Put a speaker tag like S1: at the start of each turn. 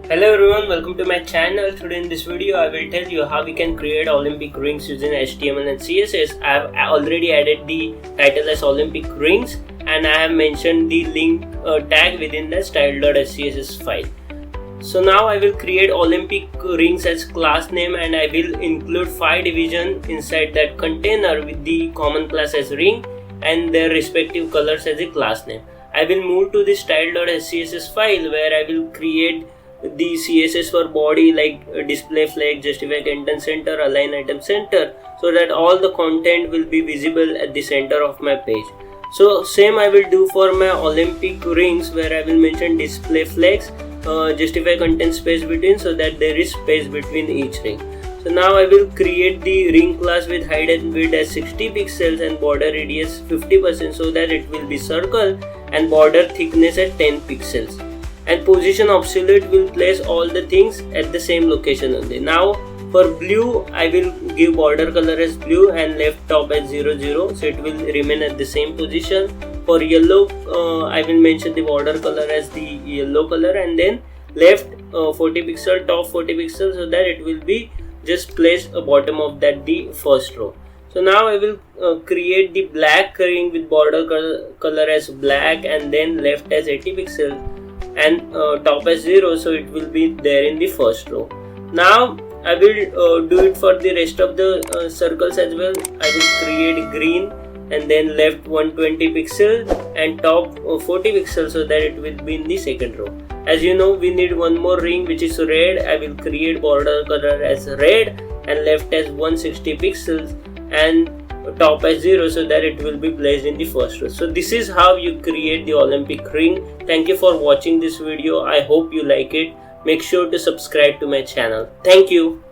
S1: Hello everyone, welcome to my channel. Today in this video I will tell you how we can create Olympic rings using HTML and CSS. I have already added the title as Olympic rings and I have mentioned the link tag within the style.scss file. So now I will create Olympic rings as class name and I will include 5 divisions inside that container with the common class as ring and their respective colors as a class name. I will move to the style.scss file where I will create the CSS for body like display flag, justify content center, align item center, so that all the content will be visible at the center of my page. So same I will do for my Olympic rings where I will mention display flags, justify content space between, so that there is space between each ring. So now I will create the ring class with height and width as 60 pixels and border radius 50% so that it will be circle and border thickness at 10 pixels. And position absolute will place all the things at the same location only. Now for blue I will give border color as blue and left top as 00, so it will remain at the same position. For yellow I will mention the border color as the yellow color and then left 40 pixel, top 40 pixels, so that it will be just place a bottom of that the first row. So now I will create the black ring with border color as black and then left as 80 pixels and top as 0, so it will be there in the first row. Now I will do it for the rest of the circles as well. I will create green and then left 120 pixels and top 40 pixels so that it will be in the second row. As you know, we need one more ring which is red. I will create border color as red and left as 160 pixels and top as 0 so that it will be placed in the first row. So this is how you create the Olympic ring. Thank you for watching this video. I hope you like it. Make sure to subscribe to my channel. Thank you.